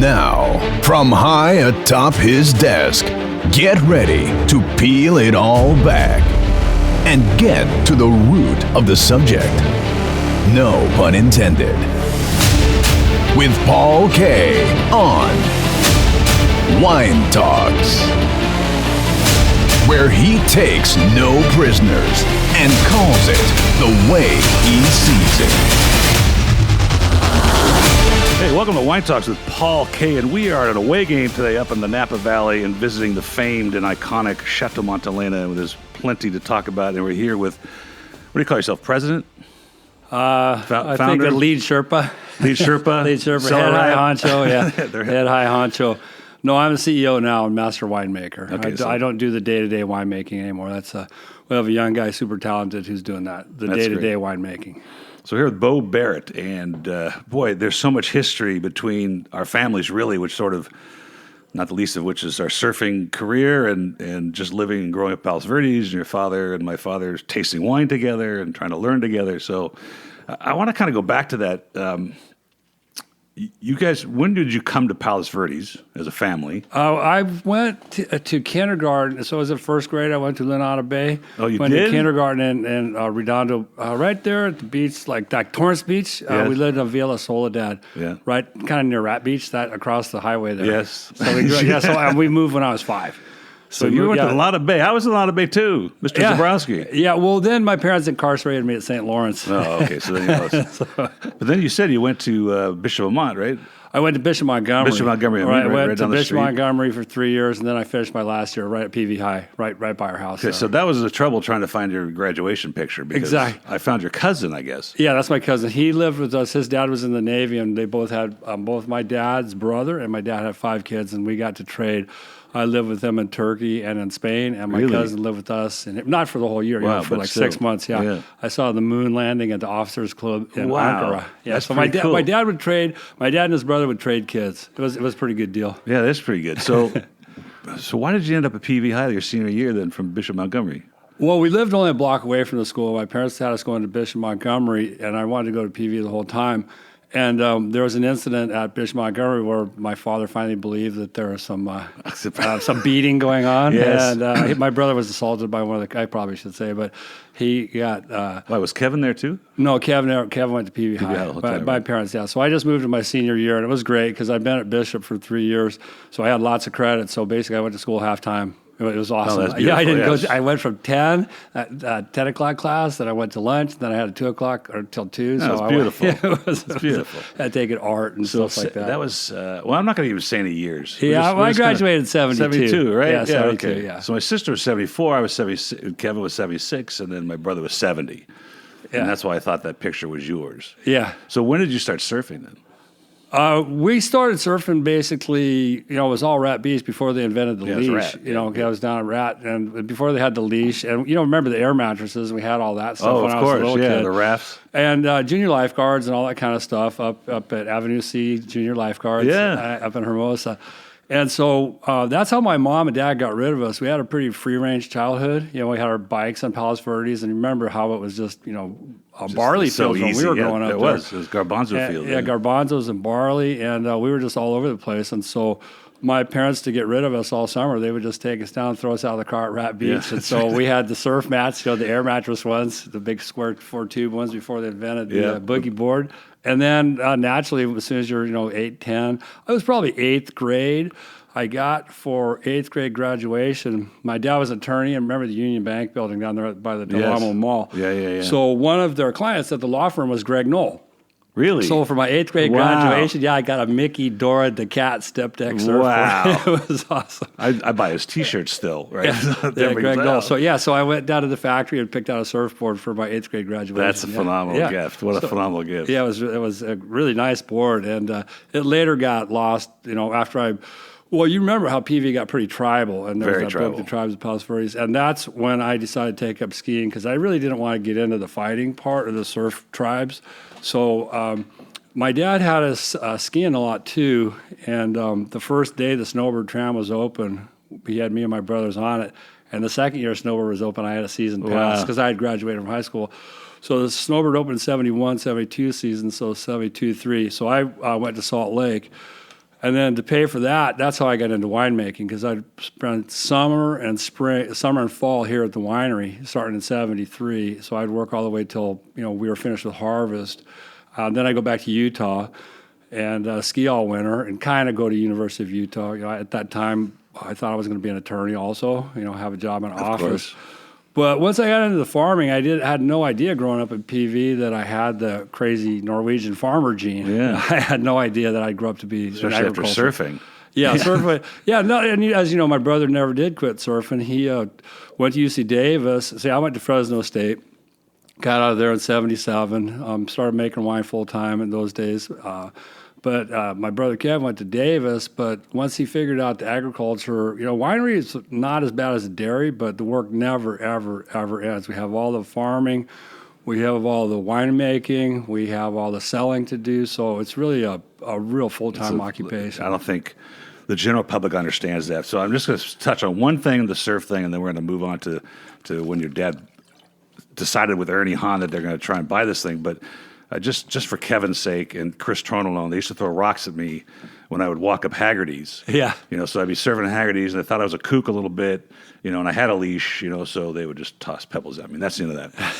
Now, from high atop his desk, get ready to peel it all back and get to the root of the subject. No pun intended. With Paul K. on Wine Talks, where he takes no prisoners and calls it the way he sees it. Hey, welcome to Wine Talks with Paul K. And we are at an away game today up in the Napa Valley and visiting the famed and iconic Chateau Montelena. And there's plenty to talk about. And we're here with, what do you call yourself, president? I think the lead Sherpa. Lead Sherpa? Lead Sherpa, Cellar head high honcho, yeah. Head high honcho. No, I'm the CEO now and master winemaker. Okay, I don't do the day-to-day winemaking anymore. We have a young guy, super talented, who's doing that, the day-to-day winemaking. So here with Bo Barrett, and boy, there's so much history between our families, really, which sort of, not the least of which is our surfing career and just living and growing up Palos Verdes, and your father and my father tasting wine together and trying to learn together. So I want to kind of go back to that. You guys, when did you come to Palos Verdes as a family? I went to kindergarten. So I was in first grade. I went to Lenata Bay. Oh, you went did? To kindergarten in Redondo, right there at the beach, like Torrance Beach. Yes. We lived in Villa Soledad, right kind of near Rat Beach, that across the highway there. Yes. So we moved when I was 5. So you went to Lenata Bay. I was in Lenata Bay too, Mr. Zabrowski. Yeah, well, then my parents incarcerated me at St. Lawrence. Oh, okay. So then but then you said you went to Bishop Amat, right? I went to Bishop Montgomery. Bishop Montgomery, right? I went right to down the Bishop street. Montgomery for 3 years, and then I finished my last year right at PV High, right by our house. Okay, so that was the trouble trying to find your graduation picture. Because exactly. I found your cousin, I guess. Yeah, that's my cousin. He lived with us. His dad was in the Navy, and they both had both my dad's brother and my dad had 5 kids, and we got to trade. I lived with them in Turkey and in Spain, and my cousin lived with us, and not for the whole year, for like still. 6 months. Yeah. I saw the moon landing at the Officers Club in Ankara. Yeah, that's so my dad would trade. My dad and his brother would trade kids. It was a pretty good deal. Yeah, that's pretty good. So, so why did you end up at PV High your senior year then from Bishop Montgomery? Well, we lived only a block away from the school. My parents had us going to Bishop Montgomery, and I wanted to go to PV the whole time. And there was an incident at Bishop Montgomery where my father finally believed that there was some beating going on. Yes. And my brother was assaulted by one of the, I probably should say, but he got... Why, was Kevin there too? No, Kevin went to PV High. My parents, yeah. So I just moved in my senior year, and it was great because I'd been at Bishop for 3 years. So I had lots of credit. So basically I went to school half-time. It was awesome. I didn't go. I went from 10 o'clock class, then I went to lunch, then I had a 2 o'clock or till 2. No, so beautiful. It was beautiful. I had taken art and stuff like that. That was well. I'm not going to even say any years. I graduated in 72. 72, right? Yeah, 72. Okay. Yeah. So my sister was 74. I was 76. Kevin was 76, and then my brother was 70. Yeah. And that's why I thought that picture was yours. Yeah. So when did you start surfing then? We started surfing basically, it was all Rat Beach before they invented the leash. I was down at Rat, and before they had the leash, and remember the air mattresses, we had all that stuff when I was a little kid. The rafts. And junior lifeguards and all that kind of stuff up at Avenue C, junior lifeguards up in Hermosa. And so that's how my mom and dad got rid of us. We had a pretty free-range childhood. We had our bikes on Palos Verdes, and remember how it was just, barley fields when we were growing up. It was garbanzo fields. Yeah, garbanzos and barley, and we were just all over the place. And so my parents, to get rid of us all summer, they would just take us down, throw us out of the car at Rat Beach. Yeah. And so we had the surf mats, the air mattress ones, the big square 4-tube ones before they invented the boogie board. And then naturally, as soon as you're 8, 10, I was probably 8th grade. I got for 8th grade graduation. My dad was an attorney, and remember the Union Bank building down there by the Del Amo Mall. Yeah. So one of their clients at the law firm was Greg Knoll. Really? So for my 8th grade graduation, I got a Mickey, Dora, the Cat step deck surfboard. Wow. It was awesome. I buy his T-shirts still, right? Greg Knoll. So I went down to the factory and picked out a surfboard for my 8th grade graduation. That's a phenomenal gift. What a phenomenal gift. Yeah, it was a really nice board, and it later got lost, after well, you remember how PV got pretty tribal, and there was that book, The Tribes of Palos Verdes, and that's when I decided to take up skiing because I really didn't want to get into the fighting part of the surf tribes. So my dad had us skiing a lot too, and the first day the snowbird tram was open, he had me and my brothers on it, and the second year snowbird was open, I had a season pass because I had graduated from high school. So the snowbird opened in 71, 72 season, so 72-3. So I went to Salt Lake. And then to pay for that, that's how I got into winemaking, because I'd spent summer and fall here at the winery, starting in '73. So I'd work all the way till we were finished with harvest. Then I go back to Utah and ski all winter, and kind of go to University of Utah. At that time, I thought I was going to be an attorney also. Have a job in an office. But once I got into the farming, I had no idea growing up in PV that I had the crazy Norwegian farmer gene. Yeah. I had no idea that I'd grow up to be especially in after agriculture. surfing. Yeah, surfing. Yeah, no, and as you know, my brother never did quit surfing. He went to UC Davis. See, I went to Fresno State, got out of there in '77, started making wine full time in those days. But my brother Kev went to Davis, but once he figured out the agriculture, winery is not as bad as a dairy, but the work never, ever, ever ends. We have all the farming, we have all the winemaking, we have all the selling to do, so it's really a real full-time occupation. I don't think the general public understands that. So I'm just going to touch on one thing, the surf thing, and then we're going to move on to when your dad decided with Ernie Hahn that they're going to try and buy this thing, but just for Kevin's sake and Chris Tronalone, they used to throw rocks at me when I would walk up Haggerty's. Yeah. So I'd be serving at Haggerty's, and I thought I was a kook a little bit, and I had a leash, so they would just toss pebbles at me. And that's the end of that.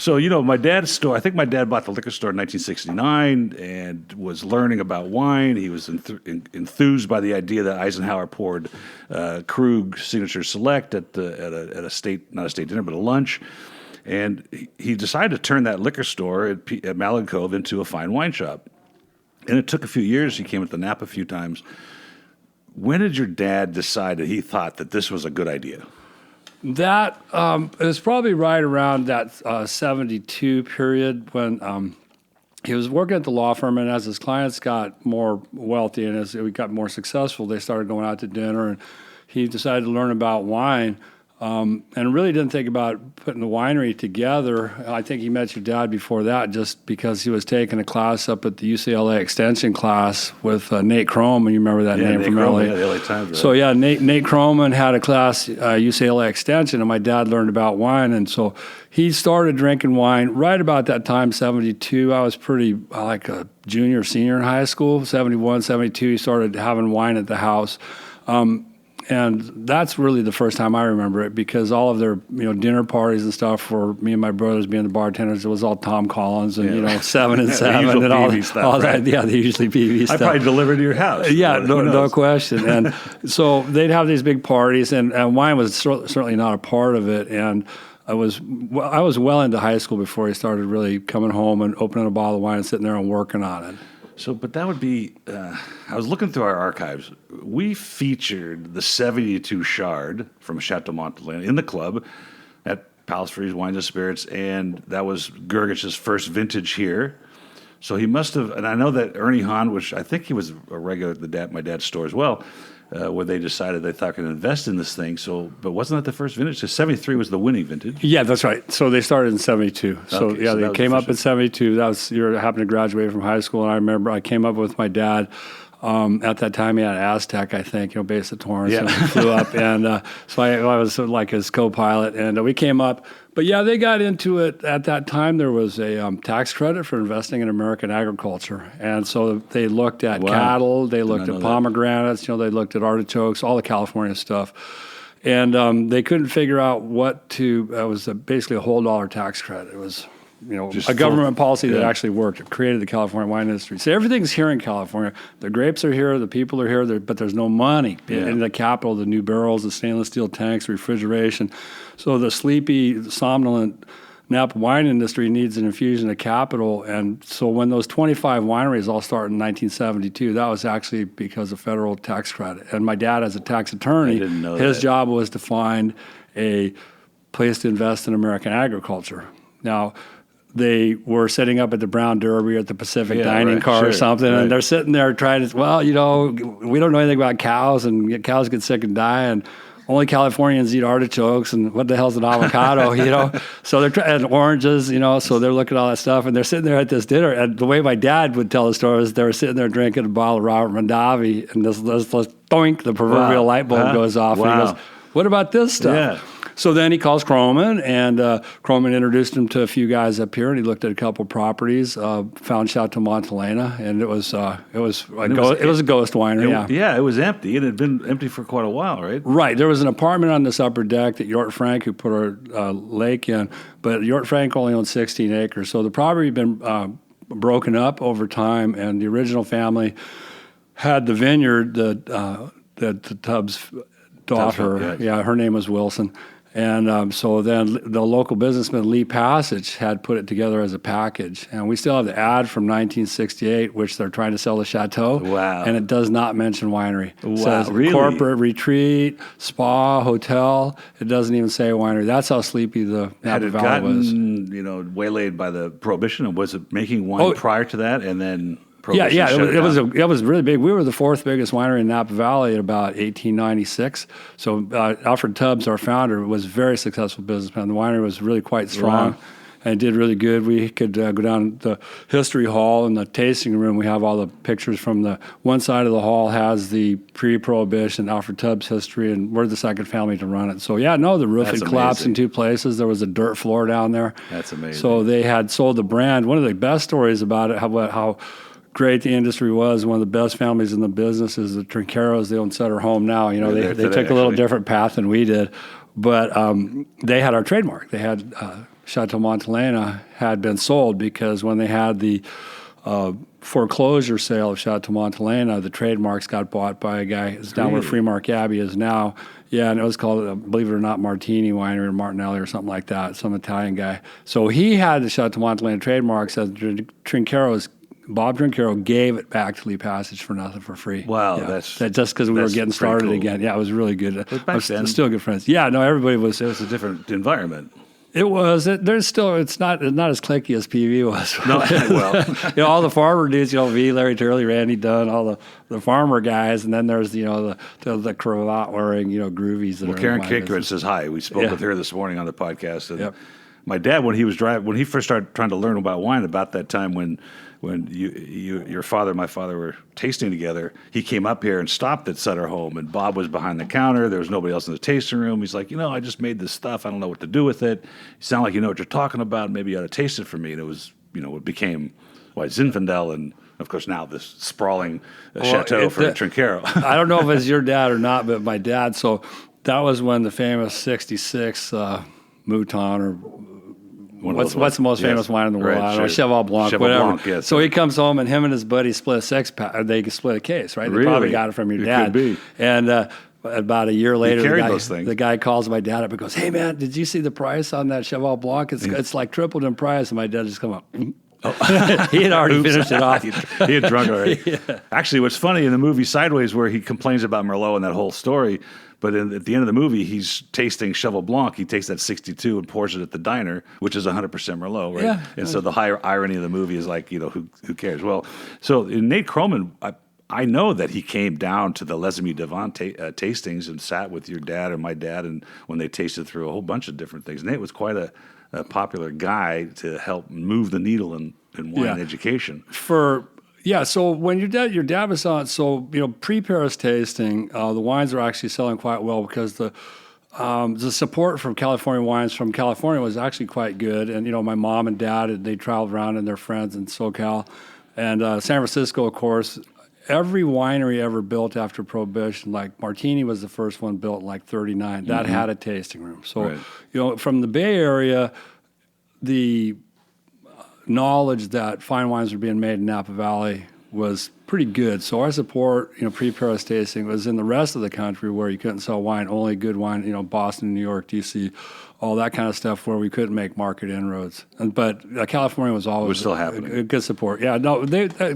So, my dad's store, I think my dad bought the liquor store in 1969 and was learning about wine. He was enthused by the idea that Eisenhower poured Krug Signature Select at a state, not a state dinner, but a lunch. And he decided to turn that liquor store at Malin Cove into a fine wine shop. And it took a few years. He came at the Napa a few times. When did your dad decide that he thought that this was a good idea? That it was probably right around that 72 period when he was working at the law firm, and as his clients got more wealthy and as we got more successful, they started going out to dinner, and he decided to learn about wine. And really didn't think about putting the winery together. I think he met your dad before that just because he was taking a class up at the UCLA Extension class with Nate Croman. You remember that name Nate from Croman, LA? the LA Times. Right? So, Nate Croman had a class, UCLA Extension, and my dad learned about wine. And so he started drinking wine right about that time, 72. I was pretty like a junior, senior in high school. 71, 72, he started having wine at the house. And that's really the first time I remember it, because all of their dinner parties and stuff for me and my brothers being the bartenders, it was all Tom Collins and 7 and 7 and all that. Yeah, the usually PV stuff. I probably delivered to your house. Yeah, no question. And so they'd have these big parties, and wine was certainly not a part of it. And I was well into high school before he started really coming home and opening a bottle of wine and sitting there and working on it. So, but that would be, I was looking through our archives. We featured the 72 Chard from Chateau Montelena in the club at Palace Freeze Wines and Spirits, and that was Grgich's first vintage here. So he must have, and I know that Ernie Hahn, which I think he was a regular at my dad's store as well, where they decided they thought could invest in this thing. So, but wasn't that the first vintage? So 73 was the winning vintage. Yeah, that's right. So they started in 72. So Okay, so they came up in 72. That was, you happened to graduate from high school, and I remember I came up with my dad. At that time, he had an Aztec, I think, based at Torrance, and flew up. And so I was sort of like his co-pilot, and we came up. But yeah, they got into it. At that time, there was a tax credit for investing in American agriculture. And so they looked at cattle, they looked at pomegranates, they looked at artichokes, all the California stuff. And they couldn't figure out what to, it was basically a whole dollar tax credit. It was, just a government policy that actually worked. It created the California wine industry. So everything's here in California. The grapes are here, the people are here, but there's no money in the capital, the new barrels, the stainless steel tanks, refrigeration. So the sleepy, somnolent Napa wine industry needs an infusion of capital. And so when those 25 wineries all started in 1972, that was actually because of federal tax credit. And my dad, as a tax attorney, his job was to find a place to invest in American agriculture. Now, they were setting up at the Brown Derby or at the Pacific Dining Car or something, and they're sitting there trying to, we don't know anything about cows, and cows get sick and die, and only Californians eat artichokes, and what the hell's an avocado, So they're trying, and oranges, so they're looking at all that stuff, and they're sitting there at this dinner, and the way my dad would tell the story was they were sitting there drinking a bottle of Robert Mondavi, and this doink, the proverbial light bulb goes off, and he goes, what about this stuff? Yeah. So then he calls Croman, and Croman introduced him to a few guys up here, and he looked at a couple properties, found Chateau Montelena, and it was a ghost winery. Yeah, it was empty. It had been empty for quite a while, right? Right. There was an apartment on this upper deck that Jort Frank, who put our lake in, but Jort Frank only owned 16 acres. So the property had been broken up over time, and the original family had the vineyard that the Tubbs' daughter, her name was Wilson. And so then the local businessman, Lee Passage, had put it together as a package. And we still have the ad from 1968, which they're trying to sell the chateau. Wow. And it does not mention winery. It says really? Corporate retreat, spa, hotel. It doesn't even say winery. That's how sleepy the Napa Valley was. Had it gotten, waylaid by the Prohibition? And was it making wine prior to that and then... It was really big. We were the fourth biggest winery in Napa Valley in about 1896. So Alfred Tubbs, our founder, was a very successful businessman. The winery was really quite strong and did really good. We could go down the history hall in the tasting room. We have all the pictures from the one side of the hall has the pre-Prohibition Alfred Tubbs history, and we're the second family to run it. So the roof had collapsed in two places. There was a dirt floor down there. That's amazing. So they had sold the brand. One of the best stories about it, how great the industry was. One of the best families in the business is the Trinqueros. They own Sutter Home now. They took a little different path than we did, but they had our trademark. They had Chateau Montelena had been sold because when they had the foreclosure sale of Chateau Montelena, the trademarks got bought by a guy. It's down where Freemark Abbey is now. Yeah, and it was called, believe it or not, Martini Winery or Martinelli or something like that, some Italian guy. So he had the Chateau Montelena trademarks as Trinqueros. Bob Trinquero gave it back to Lee Passage for nothing for free. Wow, that's just because we were getting started again. Yeah, it was really good. Back then, still good friends. Yeah, no, everybody was. It was a different environment. It was. There's still. It's not as cliquey as PV was. No, well, all the farmer dudes. V. Larry Turley, Randy Dunn, all the farmer guys, and then there's the cravat wearing groovies. That Karen Kikrit says hi. We spoke with her this morning on the podcast. And my dad, when he first started trying to learn about wine, about that time when your father and my father were tasting together, he came up here and stopped at Sutter Home, and Bob was behind the counter. There was nobody else in the tasting room. He's like, I just made this stuff. I don't know what to do with it. You sound like you know what you're talking about. Maybe you ought to taste it for me. And it was, it became Zinfandel, and of course now this sprawling chateau for Trinquero. I don't know if it's your dad or not, but my dad. So that was when the famous '66 Mouton or what's the most famous wine in the world? I don't know, Cheval Blanc, whatever. Blanc, yes. So he comes home, and him and his buddy split a six-pack. They split a case, right? Really? They probably got it from your dad. Could be. And about a year later, the guy calls my dad up and goes, "Hey, man, did you see the price on that Cheval Blanc? It's like tripled in price." And my dad just come up. He had already finished it off. He had drunk already. Yeah. Actually, what's funny in the movie Sideways, where he complains about Merlot and that whole story, but at the end of the movie, he's tasting Cheval Blanc. He takes that 62 and pours it at the diner, which is 100% Merlot, right? Yeah. And so the higher irony of the movie is like, who cares? Well, so in Nate Croman, I know that he came down to the Les Amis Devant tastings and sat with your dad or my dad, and when they tasted through a whole bunch of different things. Nate was quite a popular guy to help move the needle in wine education. So when your dad was on, pre-Paris tasting, the wines were actually selling quite well because the support from California wines from California was actually quite good. And, my mom and dad, they traveled around and their friends in SoCal. And San Francisco, of course, every winery ever built after Prohibition, like Martini was the first one built in like 39, that had a tasting room. So, from the Bay Area, the knowledge that fine wines were being made in Napa Valley was pretty good. So our support, pre-Paris tasting was in the rest of the country where you couldn't sell wine, only good wine, Boston, New York, D.C., all that kind of stuff where we couldn't make market inroads. But California was always still happening. A good support. Yeah, no,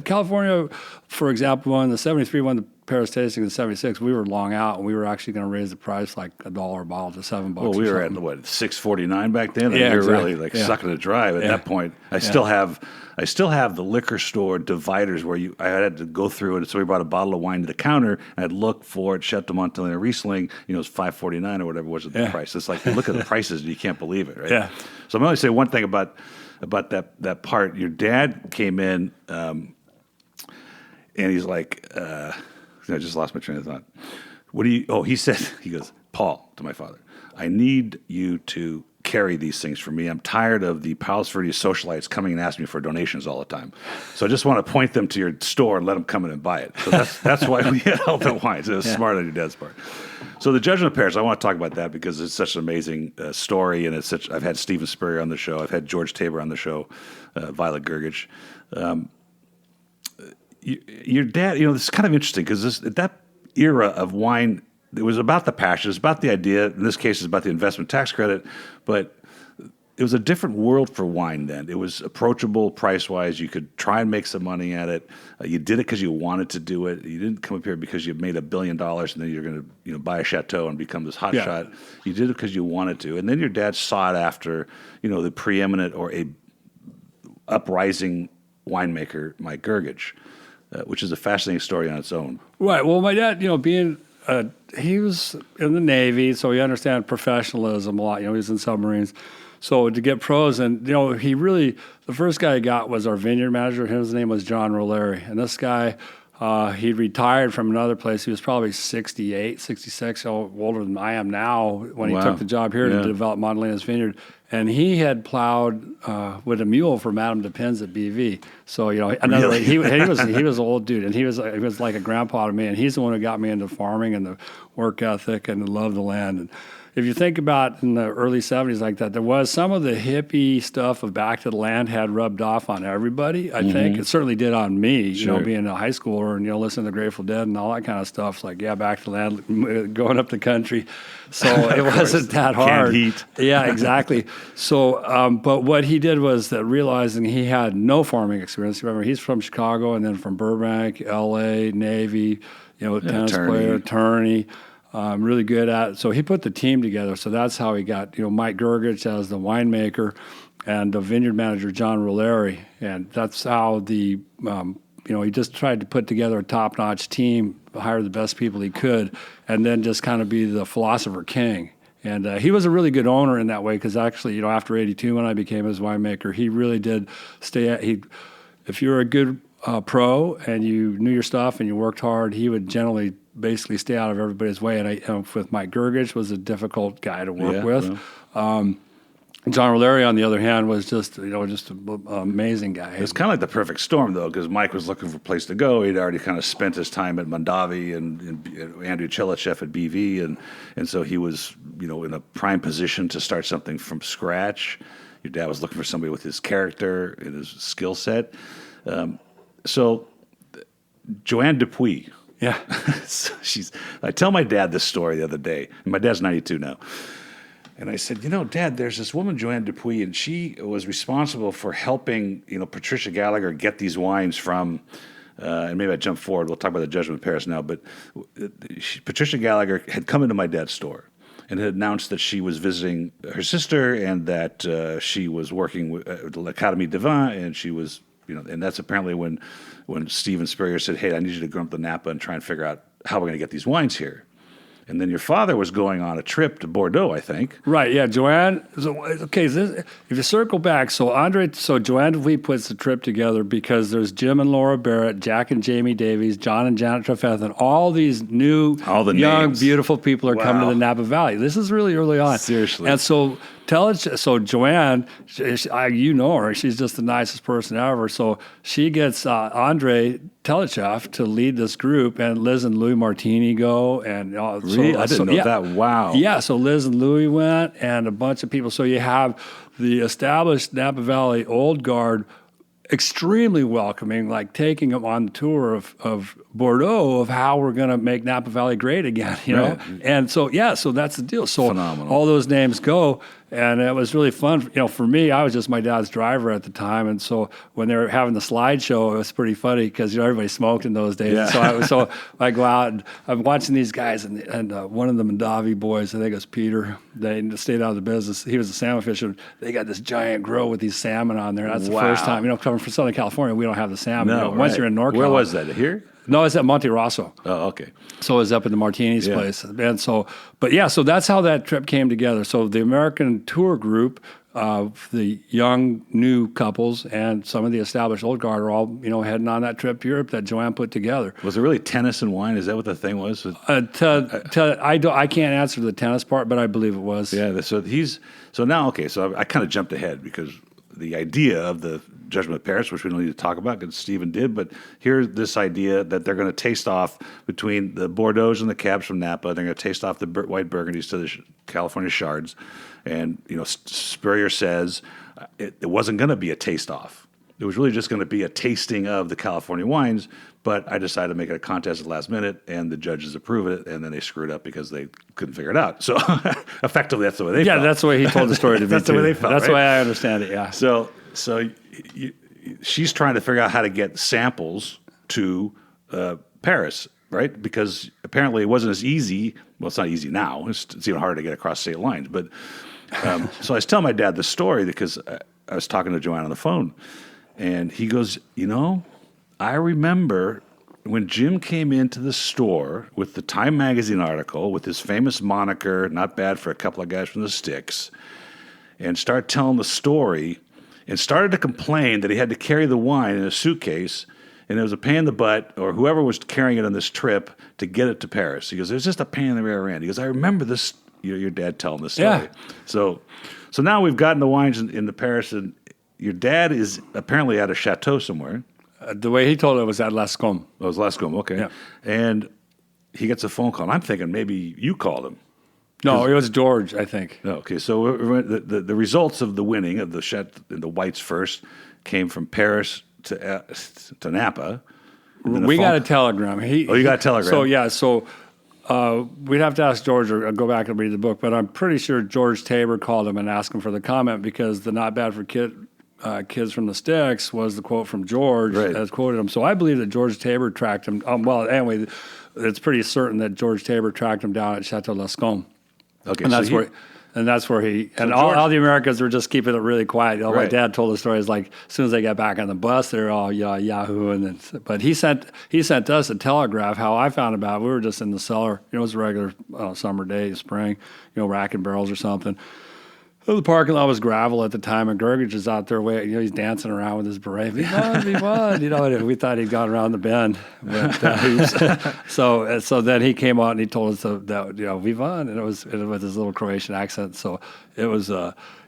California, for example, won the 73, won the Paris tasting in 76. We were long out, and we were actually going to raise the price like $1 a bottle to $7. Well, we were at $6.49 back then. Yeah, you're exactly. Really sucking it dry at that point. I still have the liquor store dividers where I had to go through it. So we brought a bottle of wine to the counter, and I'd look for it. Chateau Montelena Riesling, it was $5.49 or whatever was the price. It's like, look at the prices, and you can't believe it, right? Yeah. So I'm going to say one thing about that part. Your dad came in, and he's like, I just lost my train of thought. He goes, Paul, to my father, I need you to carry these things for me. I'm tired of the Palos Verdes socialites coming and asking me for donations all the time. So I just want to point them to your store and let them come in and buy it. So that's why we had all the wines. It was smart on your dad's part. So the Judgement of Paris, I want to talk about that because it's such an amazing story, and I've had Steven Spurrier on the show. I've had George Tabor on the show, Violet Grgich. Your dad, this is kind of interesting because that era of wine, it was about the passion, it was about the idea. In this case, it's about the investment tax credit, but it was a different world for wine then. It was approachable price-wise. You could try and make some money at it. You did it because you wanted to do it. You didn't come up here because you made $1 billion and then you're going to buy a chateau and become this hotshot. You did it because you wanted to. And then your dad sought after the preeminent or a uprising winemaker, Mike Grgich, which is a fascinating story on its own. Right. Well, my dad, being he was in the Navy, so he understands professionalism a lot. He was in submarines. So to get pros, and the first guy he got was our vineyard manager. His name was John Roleri. And this guy, he retired from another place. He was probably 68, 66, older than I am now when he took the job here to develop Montelena's vineyard. And he had plowed with a mule for Madame Depends at BV. So he was an old dude, and he was like a grandpa to me. And he's the one who got me into farming and the work ethic and the love of the land. And if you think about in the early 70s like that, there was some of the hippie stuff of back to the land had rubbed off on everybody. I think it certainly did on me. Being a high schooler and listening to the Grateful Dead and all that kind of stuff. It's like back to the land, going up the country. So it wasn't that hard. Canned heat. Yeah, exactly. So, but what he did was that realizing he had no farming experience. Remember, he's from Chicago and then from Burbank, L.A., Navy, tennis player, attorney. Really good at it. So he put the team together. So that's how he got, Mike Grgich as the winemaker and the vineyard manager, John Roleri. And that's how he just tried to put together a top-notch team, hire the best people he could, and then just kind of be the philosopher king. And he was a really good owner in that way because actually, after 82, when I became his winemaker, he really did if you were a good pro and you knew your stuff and you worked hard, he would generally basically stay out of everybody's way. And with Mike Grgich was a difficult guy to work with. John Roleri, on the other hand, was just an amazing guy. It was kind of like the perfect storm, though, because Mike was looking for a place to go. He'd already kind of spent his time at Mondavi and Andrew Chelichev at BV, and so he was, in a prime position to start something from scratch. Your dad was looking for somebody with his character and his skill set. So Joanne Dupuis. Yeah. I tell my dad this story the other day, and my dad's 92 now. And I said, Dad, there's this woman, Joanne Dupuis, and she was responsible for helping, Patricia Gallagher get these wines from, and maybe I jump forward, we'll talk about the Judgement of Paris now, but Patricia Gallagher had come into my dad's store and had announced that she was visiting her sister and that she was working with l'Académie de Vin, and she was, and that's apparently when Steven Spurrier said, hey, I need you to go up to Napa and try and figure out how we're going to get these wines here. And then your father was going on a trip to Bordeaux, I think. Right, yeah. Joanne, if you circle back, Joanne Dupuis puts the trip together because there's Jim and Laura Barrett, Jack and Jamie Davies, John and Janet Trefethen, all these young, names. Beautiful people are coming to the Napa Valley. This is really early on. Seriously. And so Joanne, you know her, she's just the nicest person ever. So she gets Andre Telechev to lead this group, and Liz and Louis Martini go. And really? I didn't know that. Wow. Yeah, so Liz and Louis went, and a bunch of people. So you have the established Napa Valley old guard, extremely welcoming, like taking them on the tour of Bordeaux of how we're going to make Napa Valley great again, know? And so that's the deal. So phenomenal. All those names go, and it was really fun. For me, I was just my dad's driver at the time, and so when they were having the slideshow, it was pretty funny because everybody smoked in those days. Yeah. So I go out and I'm watching these guys, and one of the Mondavi boys, I think it was Peter, they stayed out of the business. He was a salmon fisher. They got this giant grill with these salmon on there. That's the first time. Coming from Southern California, we don't have the salmon. No, once you're in NorCal. Where was that? Here? No, it's at Monte Rosso. Oh, okay. So it was up in the Martini's place. And so that's how that trip came together. So the American tour group the young, new couples and some of the established old guard are all, heading on that trip to Europe that Joanne put together. Was it really tennis and wine? Is that what the thing was? I can't answer the tennis part, but I believe it was. Yeah. So I kind of jumped ahead because the idea of the Judgement of Paris, which we don't need to talk about because Stephen did, but here's this idea that they're going to taste off between the Bordeaux's and the Cabs from Napa. They're going to taste off the white Burgundies to the California Chards. And, Spurrier says it wasn't going to be a taste-off. It was really just going to be a tasting of the California wines, but I decided to make it a contest at the last minute, and the judges approved it, and then they screwed up because they couldn't figure it out. So, effectively, that's the way they felt. Yeah, that's the way he told the story to me, That's the way they felt, That's right? the way I understand it, yeah. So she's trying to figure out how to get samples to Paris, right? Because apparently it wasn't as easy. Well, it's not easy now. It's even harder to get across state lines, but... so I was telling my dad the story because I was talking to Joanne on the phone, and he goes, I remember when Jim came into the store with the Time Magazine article with his famous moniker, not bad for a couple of guys from the sticks, and started telling the story and started to complain that he had to carry the wine in a suitcase, and it was a pain in the butt, or whoever was carrying it on this trip, to get it to Paris. He goes, it was just a pain in the rear end. He goes, I remember this. Your dad telling this story. Yeah. So now we've gotten the wines in the Paris, and your dad is apparently at a chateau somewhere. The way he told it was at Lascombe. Oh, it was Lascombe, okay. Yeah. And he gets a phone call. And I'm thinking maybe you called him. No, it was George, I think. Okay, so the results of the winning of the whites first came from Paris to Napa. We got a telegram. You got a telegram. So we'd have to ask George or go back and read the book, but I'm pretty sure George Tabor called him and asked him for the comment because the not bad for kids from the sticks was the quote from George that quoted him. So I believe that George Tabor tracked him. Anyway, it's pretty certain that George Tabor tracked him down at Chateau Lascombe. Okay, and that's where he all the Americans were just keeping it really quiet. My dad told the story. It's like as soon as they got back on the bus, they're all Yahoo. But he sent us a telegraph. How I found about it, we were just in the cellar. It was a regular summer day, spring. Racking barrels or something. The parking lot was gravel at the time, and Grgich is out there he's dancing around with his beret. We won. And we thought he'd gone around the bend. But so then he came out and he told us that we won, and it was with his little Croatian accent. So it was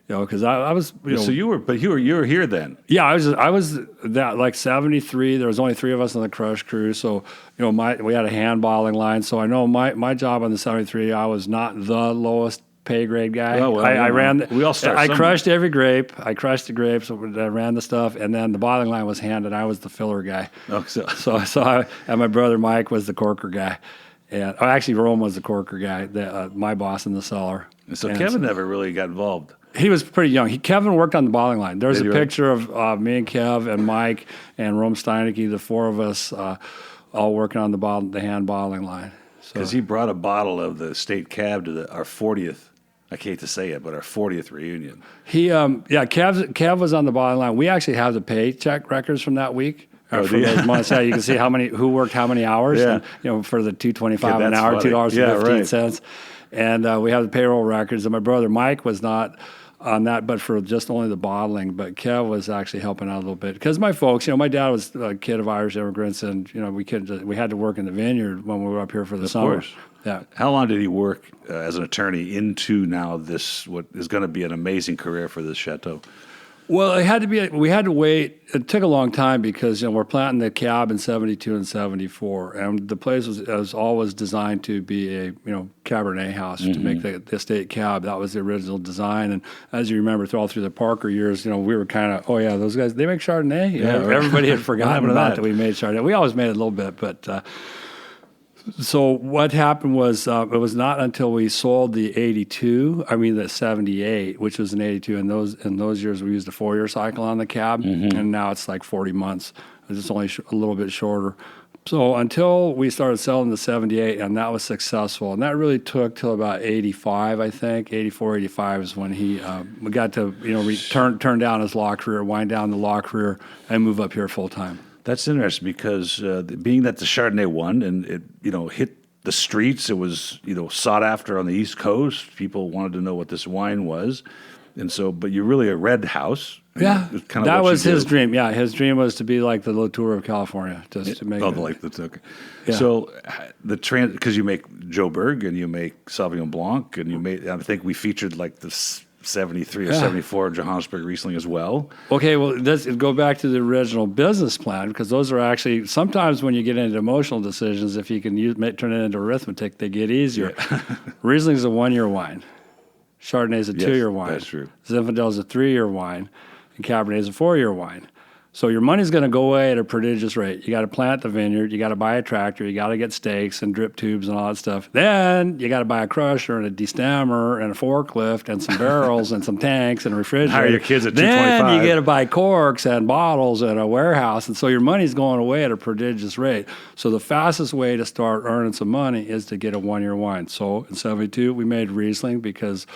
because I was So you were here then. Yeah, I was that like 73. There was only 3 of us on the crush crew, so we had a hand bottling line. So I know my job on the 73, I was not the lowest pay grade guy. Oh, well, I ran. We all start. I crushed every grape. I crushed the grapes. I ran the stuff, and then the bottling line was handed. I was the filler guy. Oh, and my brother Mike was the corker guy, and actually Rome was the corker guy. My boss in the cellar. So Kevin never really got involved. He was pretty young. Kevin worked on the bottling line. There's a picture of me and Kev and Mike and Rome Steinecke, the 4 of us, all working on the hand bottling line. Because he brought a bottle of the state cab to our 40th. I hate to say it, but our 40th reunion. Kev was on the bottling line. We actually have the paycheck records from that week. For those months, you can see who worked how many hours. Yeah. And, for the $2.25 an hour, $2.15. And we have the payroll records. And my brother Mike was not on that, but for just only the bottling. But Kev was actually helping out a little bit because my folks, my dad was a kid of Irish immigrants, and we had to work in the vineyard when we were up here for the summer. Course. Yeah. How long did he work as an attorney into now this what is going to be an amazing career for this chateau? Well, we had to wait. It took a long time because we're planting the cab in 72 and 74, and the place was always designed to be a Cabernet house to make the estate cab. That was the original design, and as you remember, through the Parker years, we were kind of those guys, they make Chardonnay. Everybody had forgotten about that we made Chardonnay. We always made it a little bit, but. So what happened was it was not until we sold the 78, which was an 82. In those years, we used a 4-year cycle on the cab, and now it's like 40 months. It's only a little bit shorter. So until we started selling the 78, and that was successful, and that really took till about 85, I think. 84, 85 is when he we got to turn down his law career, wind down the law career, and move up here full time. That's interesting because being that the Chardonnay won and it hit the streets, it was sought after on the East Coast. People wanted to know what this wine was, And so, but you're really a red house. Yeah, kind of that was his dream. Yeah, his dream was to be like the Latour of California, just to make. Okay. Yeah. So because you make Joe Berg and you make Sauvignon Blanc and you made, I think we featured like the 73 or 74 Johannesburg Riesling as well. Okay, well, let's go back to the original business plan, because those are actually, sometimes when you get into emotional decisions, if you can turn it into arithmetic, they get easier. Yeah. Riesling is a 1-year wine. Chardonnay is a 2-year wine. That's true. Zinfandel is a 3-year wine. And Cabernet is a 4-year wine. So your money's going to go away at a prodigious rate. You got to plant the vineyard. You got to buy a tractor. You got to get stakes and drip tubes and all that stuff. Then you got to buy a crusher and a destammer and a forklift and some barrels and some tanks and a refrigerator. Hire your kids at $225. Then you got to buy corks and bottles and a warehouse. And so your money's going away at a prodigious rate. So the fastest way to start earning some money is to get a 1-year wine. So in 72, we made Riesling because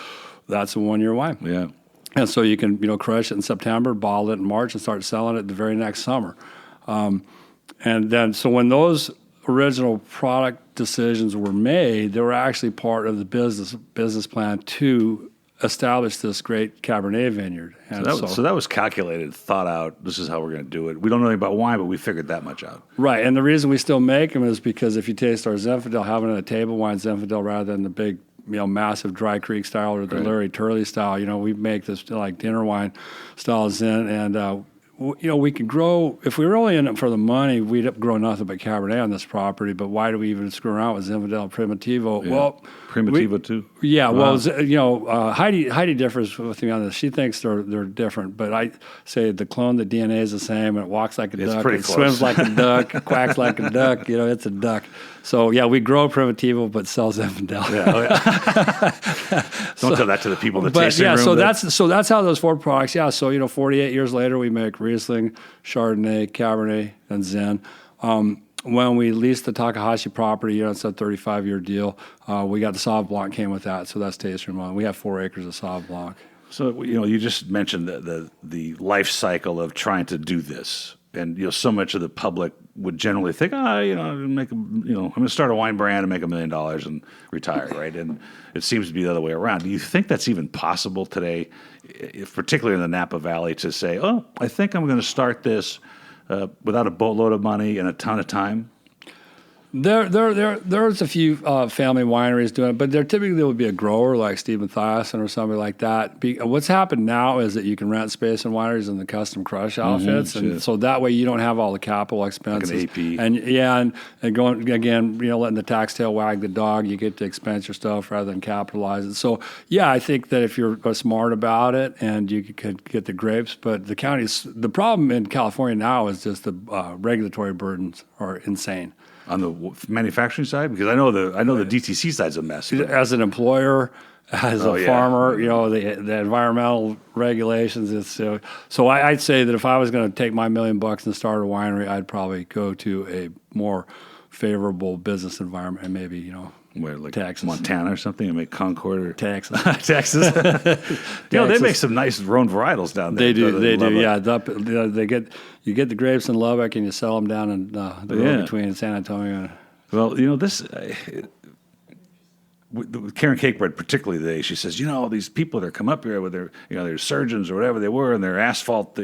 that's a 1-year wine. Yeah. And so you can, crush it in September, bottle it in March, and start selling it the very next summer. And then, so when those original product decisions were made, they were actually part of the business plan to establish this great Cabernet vineyard. And so that was calculated, thought out. This is how we're going to do it. We don't know anything about wine, but we figured that much out. Right, and the reason we still make them is because if you taste our Zinfandel, having a table wine Zinfandel rather than the big, massive Dry Creek style or the Larry Turley style. We make this like dinner wine style Zin, and we could grow. If we were only in it for the money, we'd grow nothing but Cabernet on this property. But why do we even screw around with Zinfandel and Primitivo? Yeah. Well, Primitivo too. Yeah, wow. Well, Heidi differs with me on this. She thinks they're different, but I say the clone, the DNA is the same, and it walks like a duck, it swims like a duck, quacks like a duck. It's a duck. So yeah, we grow Primitivo, but sell Zinfandel. Don't tell that to the people in the tasting room. So that's how those 4 products. Yeah, so 48 years later, we make Riesling, Chardonnay, Cabernet, and Zin. When we leased the Takahashi property, it's a 35-year deal. We got the Sauv Blanc came with that, so that's tasting room. We have 4 acres of Sauv Blanc. So you just mentioned the life cycle of trying to do this, and so much of the public would generally think, I'm going to start a wine brand and make $1 million and retire, right? And it seems to be the other way around. Do you think that's even possible today, particularly in the Napa Valley, to say, I think I'm going to start this without a boatload of money and a ton of time? There's a few family wineries doing it, but there typically would be a grower like Steve Mathiasen or somebody like that. What's happened now is that you can rent space in wineries in the custom crush outfits, and so that way you don't have all the capital expenses. Like an AP. And going again, letting the tax tail wag the dog, you get to expense your stuff rather than capitalize it. So yeah, I think that if you're smart about it and you could get the grapes, but the problem in California now is just the regulatory burdens are insane. On the manufacturing side? Because I know the DTC side's a mess. But. As an employer, as a farmer, the environmental regulations. So I'd say that if I was going to take my $1 million and start a winery, I'd probably go to a more favorable business environment and maybe, where, like Texas. Montana or something, and make Concord or Texas. Texas. They make some nice Rhone varietals down there. They do. Yeah, you get the grapes in Lubbock and you sell them down in the road between San Antonio. Well, this. With Karen Cakebread, particularly today, she says, these people that come up here with their, they're surgeons or whatever they were, and they're asphalt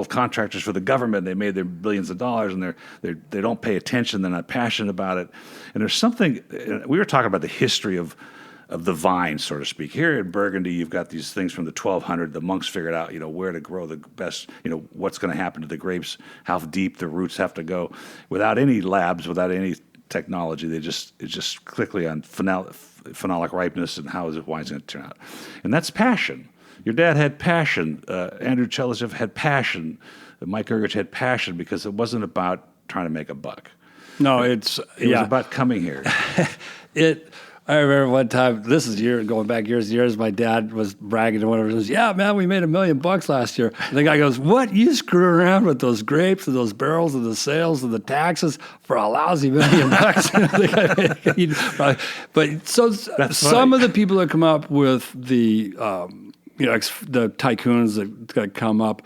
contractors for the government. They made their billions of dollars, and they don't pay attention. They're not passionate about it. And there's something. We were talking about the history of the vine, so to speak. Here in Burgundy, you've got these things from the 1200. The monks figured out, where to grow the best. What's going to happen to the grapes, how deep the roots have to go, without any labs, without any technology. It's just quickly on phenolic ripeness and how is the wine's going to turn out. And that's passion. Your dad had passion. Andrew Chelyshev had passion. Mike Grgich had passion because it wasn't about trying to make a buck. No, it was about coming here. I remember one time, this is going back years and years, my dad was bragging to one of us, yeah, man, we made $1 million last year. And the guy goes, what? You screw around with those grapes and those barrels and the sales and the taxes for a lousy $1 million? But so some of the people that come up with the the tycoons that come up,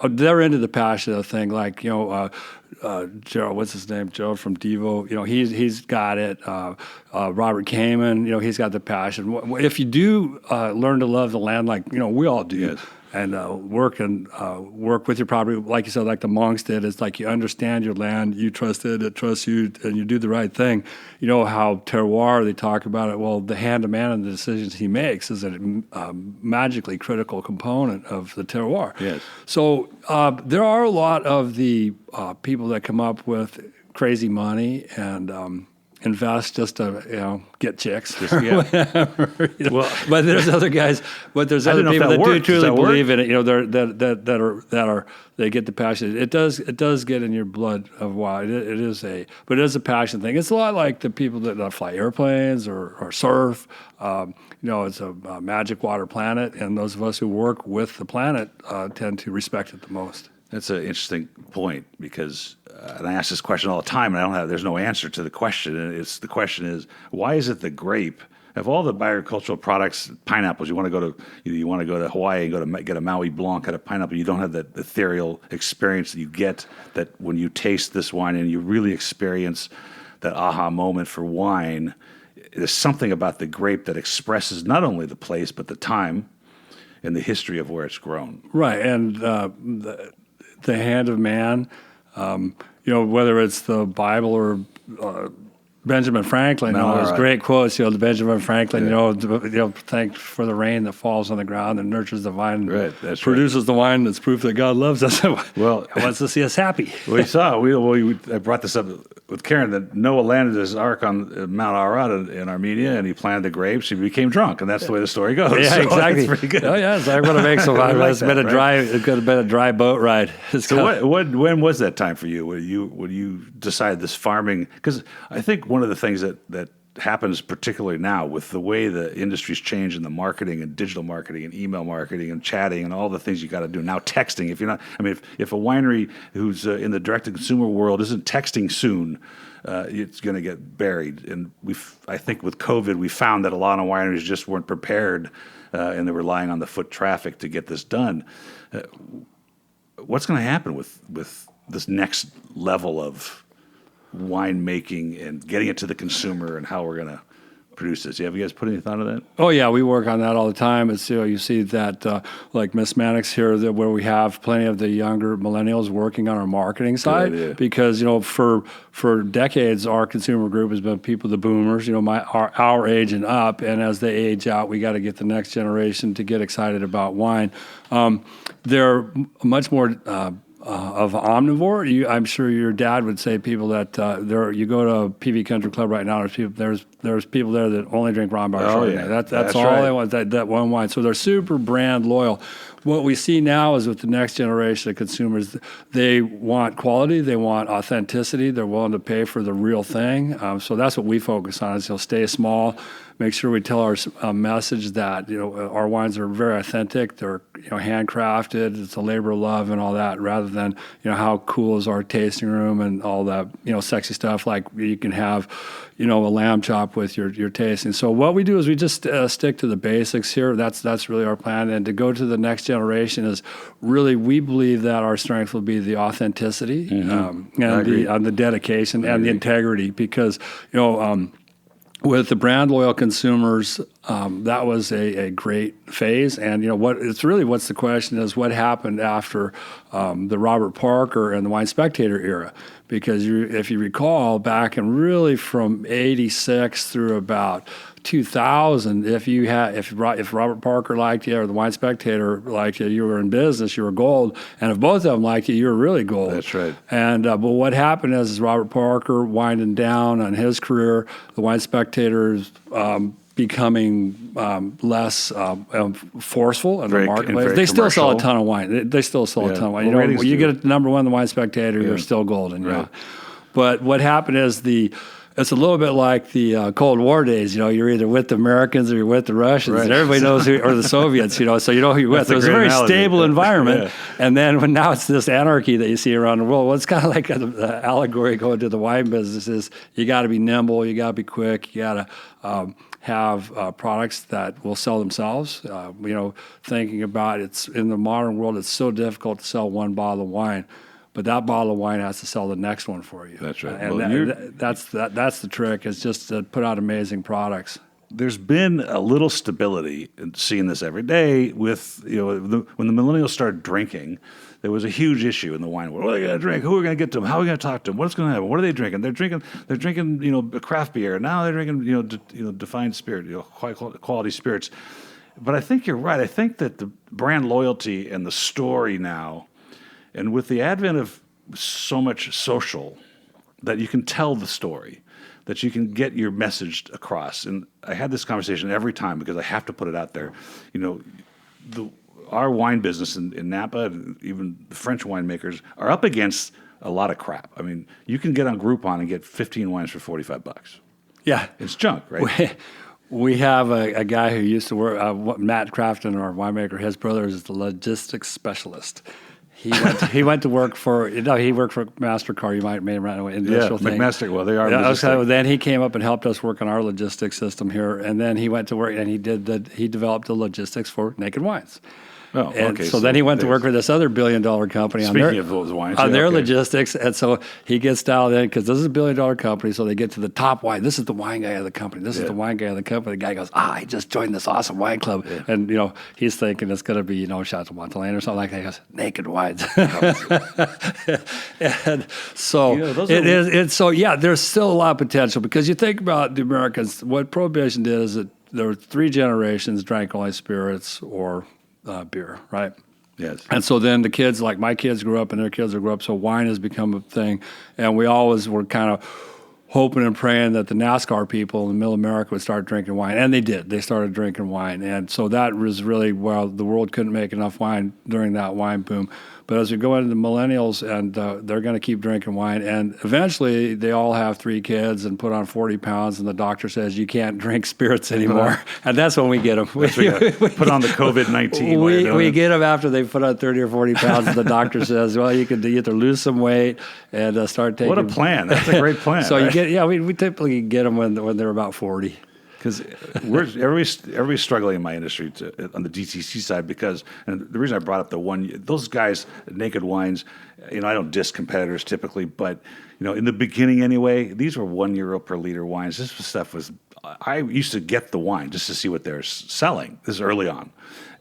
they're into the passion of the thing. Like, Joe, what's his name? Joe from Devo. He's got it. Robert Kamen, he's got the passion. If you do learn to love the land, like we all do, yes. And work with your property, like you said, like the monks did. It's like you understand your land, you trust it trusts you, and you do the right thing. You know how terroir, they talk about it. Well, the hand of man and the decisions he makes is a magically critical component of the terroir. Yes. So there are a lot of the people that come up with crazy money and invest just to get chicks. Well, but there's other guys. But there's other people that do truly believe in it. That they get the passion. It does get in your blood of wine. It is a passion thing. It's a lot like the people that fly airplanes or surf. It's a magic water planet, and those of us who work with the planet tend to respect it the most. That's an interesting point because, and I ask this question all the time, and there's no answer to the question. And the question is, why is it the grape? Of all the agricultural products, pineapples, you want to go to Hawaii and get a Maui Blanc out of pineapple. You don't have that ethereal experience that you get that when you taste this wine and you really experience that aha moment for wine. There's something about the grape that expresses not only the place but the time and the history of where it's grown. Right, and the hand of man, whether it's the Bible or Benjamin Franklin, those great quotes, the Benjamin Franklin, thank for the rain that falls on the ground and nurtures the vine, produces the wine that's proof that God loves us. Well, he wants to see us happy. I brought this up with Karen that Noah landed his ark on Mount Ararat in Armenia, and he planted the grapes. He became drunk, and that's the way the story goes. Yeah, so exactly. That's pretty good. Oh yeah, so I'm going to make some. It's been a dry. It could have been a dry boat ride. When was that time for you? When you decided this farming? Because I think one of the things that happens particularly now with the way the industry's changed in the marketing and digital marketing and email marketing and chatting and all the things you got to do now, texting. If you're not, if a winery who's in the direct-to-consumer world isn't texting soon, it's going to get buried. And I think with COVID, we found that a lot of wineries just weren't prepared, and they were relying on the foot traffic to get this done. What's going to happen with this next level of winemaking and getting it to the consumer and how we're going to produce this? Have you guys put any thought into that? Oh yeah, we work on that all the time. It's you see that like Miss Mannix here, where we have plenty of the younger millennials working on our marketing side, because for decades our consumer group has been people, the boomers, our age and up, and as they age out, we got to get the next generation to get excited about wine. They're much more of omnivore. I'm sure your dad would say people that you go to a PV Country Club right now. There's people there that only drink Rheinbach Chardonnay. Yeah. That's all right. they want. That one wine. So they're super brand loyal. What we see now is with the next generation of consumers, they want quality, they want authenticity, they're willing to pay for the real thing. So that's what we focus on: is stay small. Make sure we tell our message that our wines are very authentic. They're handcrafted. It's a labor of love and all that, rather than how cool is our tasting room and all that sexy stuff like you can have a lamb chop with your tasting. So what we do is we just stick to the basics here. That's really our plan. And to go to the next generation is really, we believe that our strength will be the authenticity and the dedication and the integrity, because with the brand loyal consumers, that was a great phase. And what's the question is what happened after the Robert Parker and the Wine Spectator era? Because if you recall, back in really from '86 through about 2000, if Robert Parker liked you or the Wine Spectator liked you, you were in business, you were gold. And if both of them liked you, you were really gold. That's right. And but what happened is Robert Parker winding down on his career, the Wine Spectator's becoming less forceful in the marketplace. They still sell a ton of wine. They still sell a ton of wine. When you get number one in the Wine Spectator, you're still golden. Right. But what happened is it's a little bit like the Cold War days. You're either with the Americans or you're with the Russians, and everybody knows who, or the Soviets. So you know who you're with. It was a very stable environment, and then now it's this anarchy that you see around the world. Well, it's kind of like an allegory going to the wine business. Is you got to be nimble, you got to be quick, you got to have products that will sell themselves. Thinking about it's in the modern world, it's so difficult to sell one bottle of wine, but that bottle of wine has to sell the next one for you. That's right. That's the trick, is just to put out amazing products. There's been a little stability in seeing this every day with, when the millennials started drinking, there was a huge issue in the wine world. What are they going to drink? Who are we going to get to them? How are we going to talk to them? What's going to happen? What are they drinking? They're drinking, craft beer. Now they're drinking, defined spirit, quality spirits. But I think you're right. I think that the brand loyalty and the story now, and with the advent of so much social, that you can tell the story, that you can get your message across. And I had this conversation every time because I have to put it out there. Our wine business in Napa, and even the French winemakers, are up against a lot of crap. I mean, you can get on Groupon and get 15 wines for $45. Yeah. It's junk, right? We have a guy who used to work, Matt Crafton, our winemaker. His brother is the logistics specialist. He went to work for he worked for MasterCard. You might run away industrial thing. McMaster. Well, they are. Yeah, so then he came up and helped us work on our logistics system here, and then he went to work and he developed the logistics for Naked Wines. Oh, okay. So then he went to work for this other billion-dollar company on their logistics, and so he gets dialed in because this is a billion-dollar company. So they get to the top wine. This is the wine guy of the company. This is the wine guy of the company. The guy goes, I just joined this awesome wine club, and he's thinking it's going to be Chateau Montelena or something like that. He goes, Naked Wines, and so there's still a lot of potential because you think about the Americans. What Prohibition did is that there were 3 generations drank only spirits or beer, right? Yes. And so then the kids, like my kids grew up and their kids grew up, so wine has become a thing. And we always were kind of hoping and praying that the NASCAR people in Middle America would start drinking wine. And they did. They started drinking wine. And so that was really, the world couldn't make enough wine during that wine boom. But as we go into the millennials, and they're going to keep drinking wine, and eventually they all have 3 kids and put on 40 pounds, and the doctor says you can't drink spirits anymore, and that's when we get them. We put on the COVID-19. We get them after they put on 30 or 40 pounds, and the doctor says, well, you can either lose some weight and start taking. What a plan! That's a great plan. So right? we typically get them when they're about 40. Because everybody's struggling in my industry on the DTC side and the reason I brought up those guys, Naked Wines, I don't diss competitors typically, but in the beginning anyway, these were €1 per liter wines. This stuff I used to get the wine just to see what they're selling. This is early on.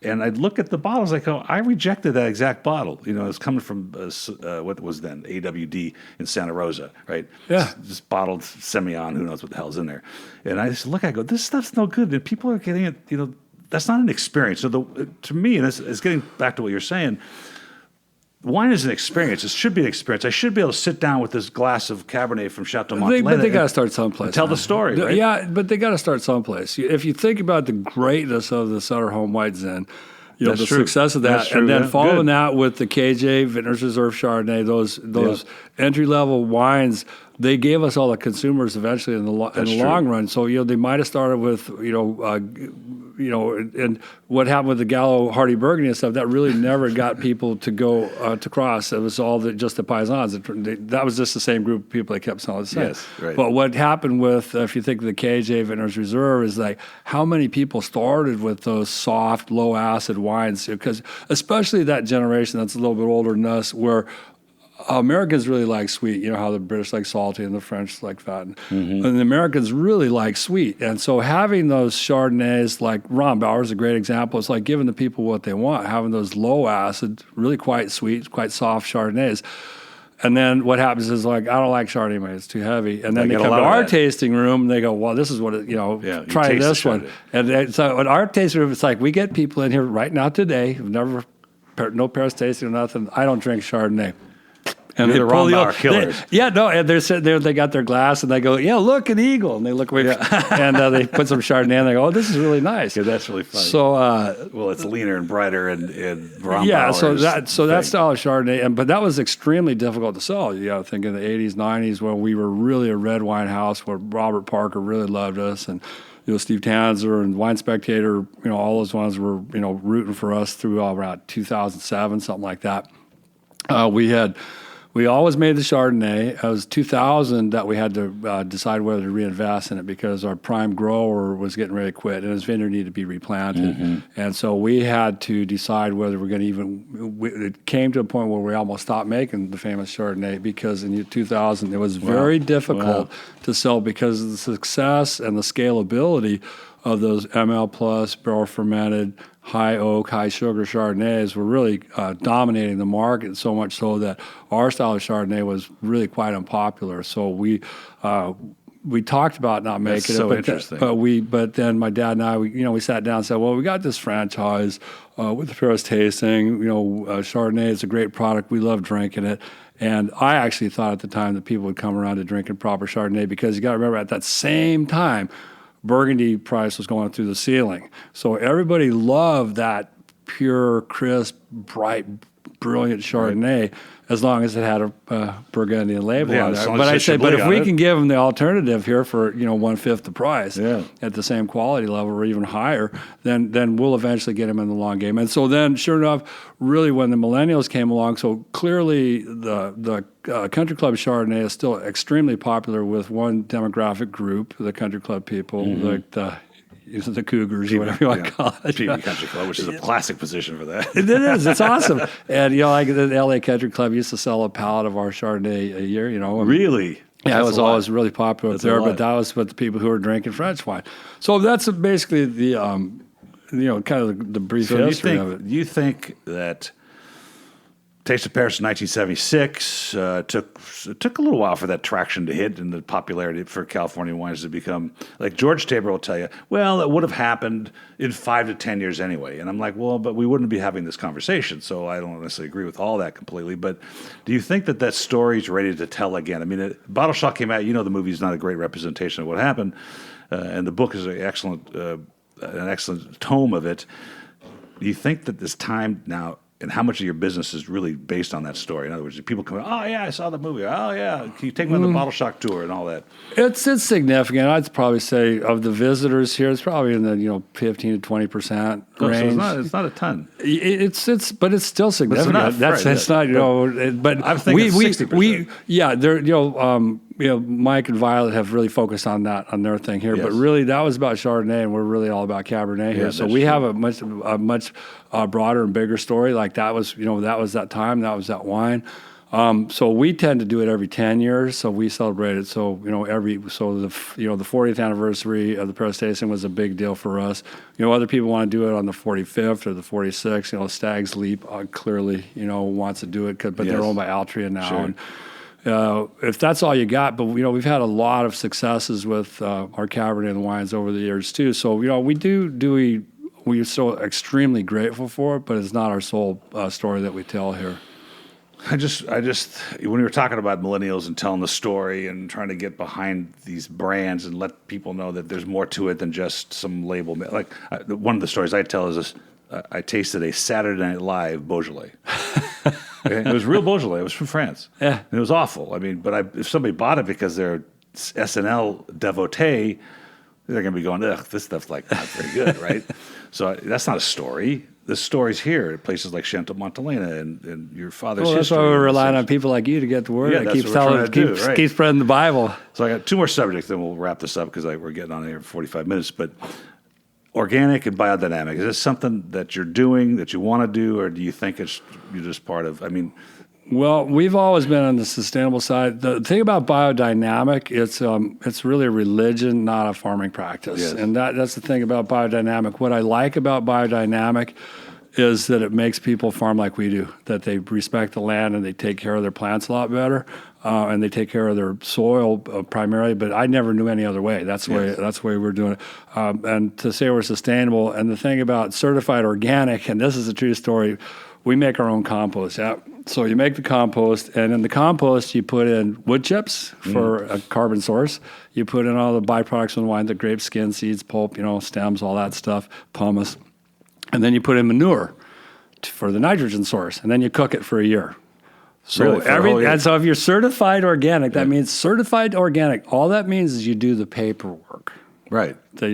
And I'd look at the bottles, I go, I rejected that exact bottle. It's coming from what was then AWD in Santa Rosa, right? Yeah. Just bottled Semillon, who knows what the hell's in there. And I just look, I go, this stuff's no good. And people are getting it, that's not an experience. So to me, and it's getting back to what you're saying, wine is an experience. It should be an experience. I should be able to sit down with this glass of Cabernet from Chateau Montelena. But they got to start someplace. Tell the story, right? Yeah, but they got to start someplace. If you think about the greatness of the Sutter Home White Zin, the success of that, and then following that with the KJ Vintners Reserve Chardonnay, those entry-level wines, they gave us all the consumers eventually in the long run. So they might have started with and what happened with the Gallo Hardy Burgundy and stuff, that really never got people to go to cross. It was all just the Paisans. That was just the same group of people that kept selling the same. Yes, right. But what happened with, if you think of the KJ Vintners Reserve, is like how many people started with those soft, low-acid wines, because especially that generation that's a little bit older than us, where Americans really like sweet. How the British like salty and the French like fat. And the Americans really like sweet. And so having those Chardonnays, like Ron Bauer is a great example. It's like giving the people what they want, having those low acid, really quite sweet, quite soft Chardonnays. And then what happens is like, I don't like Chardonnay, it's too heavy. And then they come to our tasting room and they go, well, this is what it, try this one. And so at our tasting room, it's like, we get people in here right now today who've no Paris tasting or nothing. I don't drink Chardonnay. And the Ron Bauer killers. And they're sitting there, they got their glass, and they go, look, an eagle. And they look away, and they put some Chardonnay, and they go, oh, this is really nice. Yeah, that's really funny. So, it's leaner and brighter, and Ron Bauer. Yeah, so that style of Chardonnay, but that was extremely difficult to sell. I think in the 80s, 90s, when we were really a red wine house, where Robert Parker really loved us, and Steve Tanzer and Wine Spectator, all those ones were, rooting for us through around 2007, something like that. We We always made the Chardonnay. It was 2000 that we had to decide whether to reinvest in it because our prime grower was getting ready to quit and his vineyard needed to be replanted. And so we had to decide whether we're going to it came to a point where we almost stopped making the famous Chardonnay because in 2000 it was very difficult to sell because of the success and the scalability of those ML plus barrel fermented high oak, high sugar Chardonnays were really dominating the market, so much so that our style of Chardonnay was really quite unpopular. So we talked about not making it. So interesting. But then my dad and I, we sat down and said, well, we got this franchise with the Paris tasting. Chardonnay is a great product. We love drinking it. And I actually thought at the time that people would come around to drinking proper Chardonnay because you got to remember at that same time, Burgundy price was going through the ceiling. So everybody loved that pure, crisp, bright, brilliant Chardonnay as long as it had a Burgundian label on there. But I say, but if we can give them the alternative here for 1/5 the price at the same quality level or even higher, then we'll eventually get them in the long game. And so then, sure enough, really when the millennials came along, so clearly the country club Chardonnay is still extremely popular with one demographic group, the country club people, like the Cougars or whatever you want to call it. PB Country Club, which is a classic position for that. It is. It's awesome. And, like the LA Country Club used to sell a pallet of our Chardonnay a year, Really? Yeah, it was always really popular up there, but that was with the people who were drinking French wine. So that's basically the, kind of the brief history of it. You think that Taste of Paris in 1976 took a little while for that traction to hit and the popularity for California wines to become, like George Tabor will tell you, well, it would have happened in 5 to 10 years anyway. And I'm like, well, but we wouldn't be having this conversation. So I don't necessarily agree with all that completely. But do you think that story's ready to tell again? I mean, Bottle Shock came out, the movie's not a great representation of what happened. And the book is an excellent tome of it. Do you think that this time now, and how much of your business is really based on that story? In other words, people come, oh, yeah, I saw the movie. Oh, yeah, can you take me on the Bottle Shock tour and all that? It's significant. I'd probably say of the visitors here, it's probably in the 15 to 20% range. So it's not a ton. But it's still significant. It's not But I'm thinking 60%. Mike and Violet have really focused on that on their thing here. Yes. But really, that was about Chardonnay, and we're really all about Cabernet here. So we have a much broader and bigger story. Like that was that time, that was that wine. So we tend to do it every 10 years. So we celebrate it. So the 40th anniversary of the Paris tasting was a big deal for us. Other people want to do it on the 45th or the 46th. Stag's Leap clearly wants to do it, but they're owned by Altria now. Sure. And, if that's all you got, but we've had a lot of successes with our Cabernet and wines over the years too. So we're so extremely grateful for it, but it's not our sole story that we tell here. I just when we were talking about millennials and telling the story and trying to get behind these brands and let people know that there's more to it than just some label. Like one of the stories I tell is this: I tasted a Saturday Night Live Beaujolais. Okay? It was real Beaujolais. It was from France. Yeah. And it was awful. I mean, but if somebody bought it because they're SNL devotee, they're going to be going, ugh, this stuff's not very good, right? So that's not a story. The story's here at places like Chateau Montelena and your father's history. That's why we're relying on people like you to get the word and keep spreading the Bible. So I got 2 more subjects, then we'll wrap this up because we're getting on here for 45 minutes. But organic and biodynamic, is this something that you're doing, that you want to do, or do you think you're just part of, Well, we've always been on the sustainable side. The thing about biodynamic, it's really a religion, not a farming practice. Yes. And that's the thing about biodynamic. What I like about biodynamic is that it makes people farm like we do, that they respect the land and they take care of their plants a lot better, and they take care of their soil primarily. But I never knew any other way. That's the way we're doing it. And to say we're sustainable, and the thing about certified organic, and this is a true story, we make our own compost. Yeah. So you make the compost, and in the compost you put in wood chips for a carbon source. You put in all the byproducts from the wine, the grape skin, seeds, pulp, stems, all that stuff, pumice. And then you put in manure for the nitrogen source, and then you cook it for a year. So and so if you're certified organic, that means certified organic. All that means is you do the paperwork. Right. So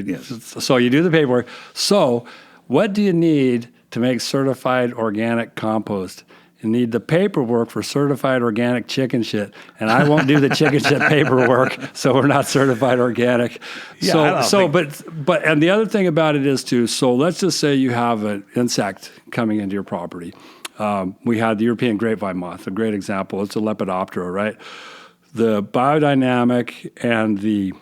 you do the paperwork. So what do you need to make certified organic compost? You need the paperwork for certified organic chicken shit, and I won't do the chicken shit paperwork, so we're not certified organic. Yeah, But and the other thing about it is too. So let's just say you have an insect coming into your property. We had the European grapevine moth, a great example. It's a Lepidoptera, right? The biodynamic and the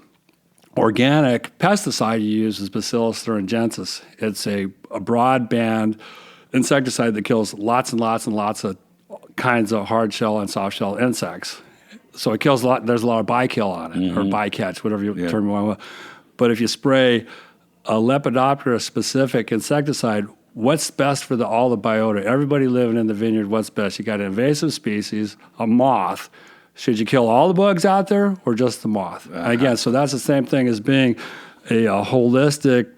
organic pesticide you use is Bacillus thuringiensis. It's a broadband insecticide that kills lots and lots and lots of kinds of hard shell and soft shell insects. So it kills a lot. There's a lot of bykill on it, or bycatch, whatever term you want. But if you spray a Lepidoptera specific insecticide, what's best for all the biota? Everybody living in the vineyard, what's best? You got an invasive species, a moth. Should you kill all the bugs out there or just the moth? Again, so that's the same thing as being a holistic,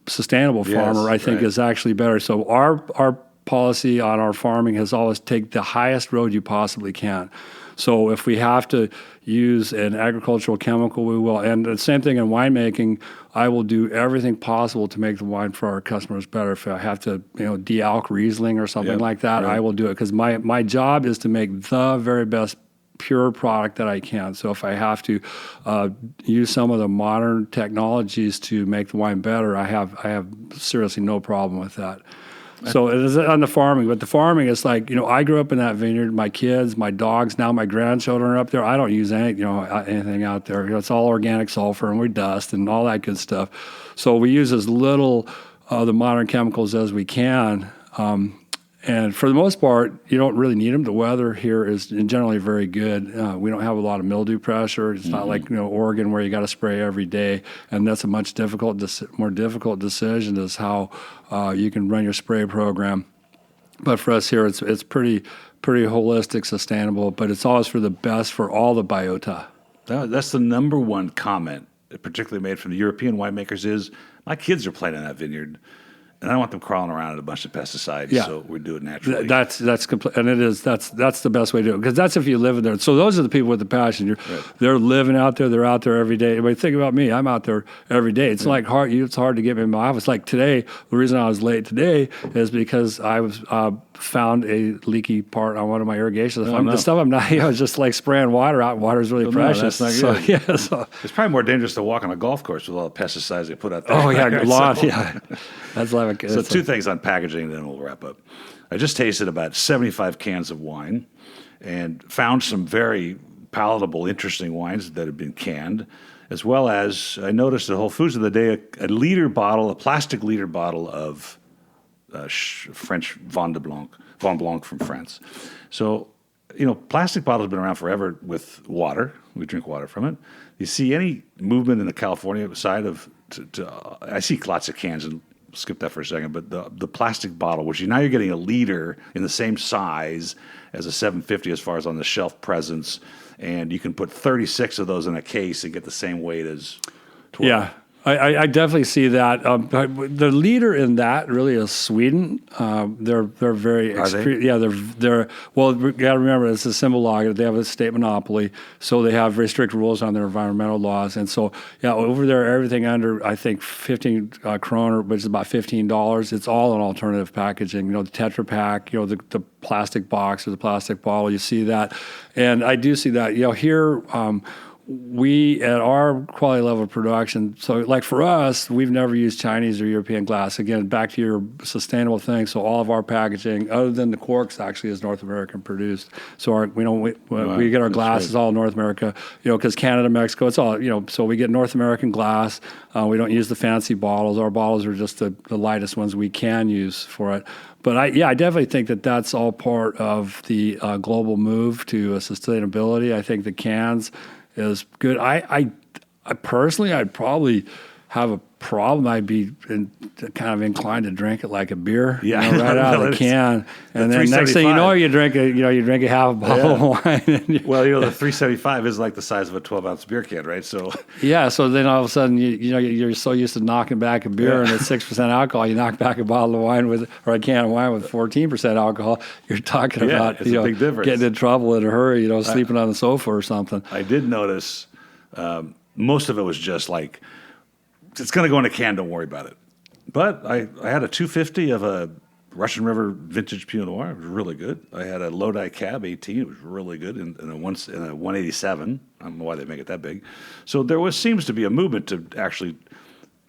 sustainable farmer, I think is actually better. So our policy on our farming has always take the highest road you possibly can. So if we have to use an agricultural chemical, we will. And the same thing in winemaking, I will do everything possible to make the wine for our customers better. If I have to, de-alk Riesling or something like that, I will do it. Because my job is to make the very best pure product that I can. So if I have to use some of the modern technologies to make the wine better, I have seriously no problem with that. So it is on the farming, but the farming is like, I grew up in that vineyard. My kids, my dogs, now my grandchildren are up there. I don't use anything out there. It's all organic sulfur and we dust and all that good stuff. So we use as little of the modern chemicals as we can. And for the most part, you don't really need them. The weather here is generally very good. We don't have a lot of mildew pressure. It's not like Oregon where you got to spray every day, and that's a much more difficult decision is how you can run your spray program. But for us here, it's pretty holistic, sustainable. But it's always for the best for all the biota. That's the number one comment, particularly made from the European winemakers, is my kids are playing in that vineyard. And I don't want them crawling around in a bunch of pesticides, so we do it naturally. That's complete, and it is that's the best way to do it, because that's if you live in there. So those are the people with the passion. They're living out there. They're out there every day. But think about me. I'm out there every day. It's like hard. It's hard to get me in my office. Like today, the reason I was late today is because I was found a leaky part on one of my irrigations. The stuff I'm not. I was just like spraying water out. Water is really precious. No, that's not good. So it's probably more dangerous to walk on a golf course with all the pesticides they put out there. Oh yeah, That's like so two things on packaging, then we'll wrap up. I just tasted about 75 cans of wine and found some very palatable, interesting wines that have been canned, as well as I noticed at Whole Foods of the day a plastic liter bottle of French Vin Blanc from France. So, plastic bottles have been around forever with water. We drink water from it. You see any movement in the California side I see lots of cans, and skip that for a second, but the plastic bottle, which now you're getting a liter in the same size as a 750 as far as on the shelf presence, and you can put 36 of those in a case and get the same weight as 12. Yeah. I definitely see that. The leader in that really is Sweden. They're very extreme. Yeah, they're well. You got to remember, it's a symbol lager. They have a state monopoly, so they have very strict rules on their environmental laws. And so, over there, everything under I think 15 kroner, which is about $15. It's all in alternative packaging. The Tetra Pak, the plastic box or the plastic bottle. You see that, and I do see that. Here. We, at our quality level of production, so like for us, we've never used Chinese or European glass. Again, back to your sustainable thing. So all of our packaging, other than the corks, actually is North American produced. So we get our glasses all North America, because Canada, Mexico, it's all, so we get North American glass. We don't use the fancy bottles. Our bottles are just the lightest ones we can use for it. But I definitely think that that's all part of the global move to sustainability. I think the cans is good. I personally, I'd probably have a problem. I'd be kind of inclined to drink it like a beer, right out of the can, and then next thing you know, you drink a half a bottle of wine. Well, the 375 is like the size of a 12-ounce beer can, right? So so then all of a sudden, you're so used to knocking back a beer and it's 6% alcohol, you knock back a bottle of wine or a can of wine with 14% alcohol. You're talking about it's a big difference. Getting in trouble in a hurry, sleeping on the sofa or something. I did notice most of it was just like, it's going to go in a can, don't worry about it. But I had a 250 of a Russian River Vintage Pinot Noir. It was really good. I had a Lodi Cab 18. It was really good. And a 187. I don't know why they make it that big. So there seems to be a movement to actually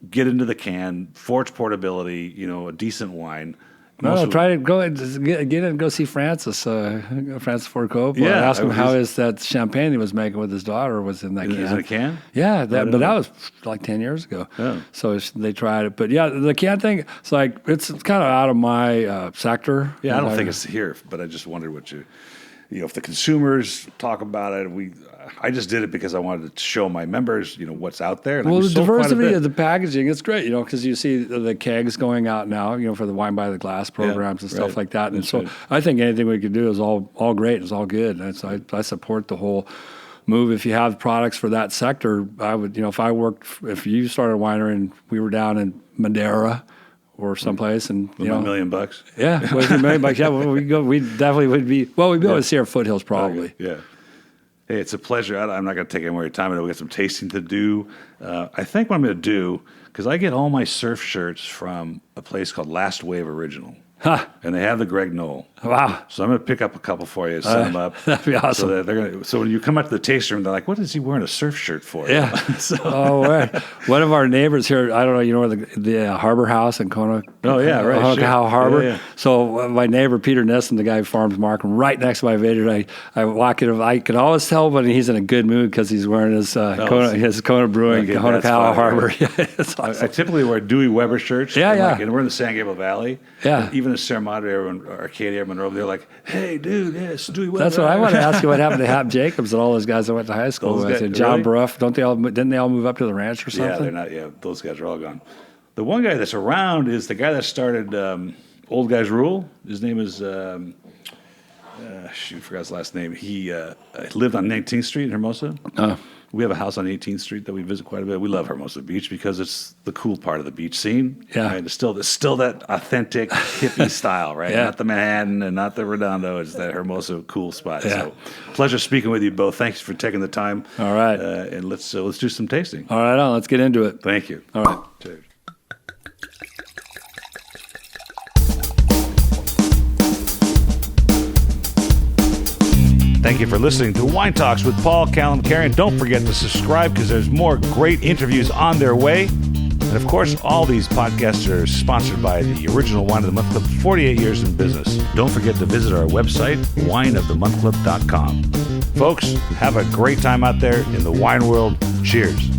get into the can, forge portability, a decent wine. No, try to go get in and go see Francis Ford Coppola. Yeah, ask him how is that champagne he was making with his daughter was in that can. Is it a can? Yeah, but that was like 10 years ago. Oh. So they tried it. But yeah, the can thing, it's like, it's kind of out of my sector. Yeah, I don't think it's here, but I just wondered what if the consumers talk about it, I just did it because I wanted to show my members, what's out there. And well, the diversity of the packaging, it's great, because you see the kegs going out now, for the Wine by the Glass programs and stuff like that. And so I think anything we could do is all great. It's all good. And so I support the whole move. If you have products for that sector, I would, if you started a winery and we were down in Madeira or someplace, and $1 million. Yeah, with $1 million. Yeah, we definitely would be. Well, we'd be able to see our foothills probably. Okay. Yeah. Hey, it's a pleasure. I'm not going to take any more of your time. I know we got some tasting to do. I think what I'm going to do, because I get all my surf shirts from a place called Last Wave Original. Huh. And they have the Greg Knoll. Wow. So I'm going to pick up a couple for you, send them up. That'd be awesome. So when you come out to the tasting room, they're like, what is he wearing a surf shirt for? Yeah. Right. One of our neighbors here, I don't know, where the Harbor House in Kona. Oh, yeah, right. Honokawa Harbor. Yeah. So my neighbor, Peter Nissen, the guy who farms Markham, right next to my vineyard, I walk in, I can always tell when he's in a good mood because he's wearing his Kona Brewing, Honokawa Harbor. Awesome. I typically wear Dewey Weber shirts. Yeah. And we're in the San Gabriel Valley. Yeah. Even in Sierra Madre or Arcadia, Monroe, they're like, hey, dude, yes, Dewey Weber. That's what I want to ask you. What happened to Hap Jacobs and all those guys I went to high school with? And John Bruff, didn't they all move up to the ranch or something? Yeah, they're not. Yeah, those guys are all gone. The one guy that's around is the guy that started Old Guys Rule. His name is, forgot his last name. He lived on 19th Street in Hermosa. We have a house on 18th Street that we visit quite a bit. We love Hermosa Beach because it's the cool part of the beach scene. Yeah. Right? It's still that authentic hippie style, right? Yeah. Not the Manhattan and not the Redondo. It's that Hermosa cool spot. Yeah. So pleasure speaking with you both. Thanks for taking the time. All right. And let's do some tasting. All right, let's get into it. Thank you. All right. Cheers. Thank you for listening to Wine Talks with Paul Kalamkarian. Don't forget to subscribe because there's more great interviews on their way. And of course, all these podcasts are sponsored by the Original Wine of the Month Club, 48 years in business. Don't forget to visit our website, wineofthemonthclub.com. Folks, have a great time out there in the wine world. Cheers.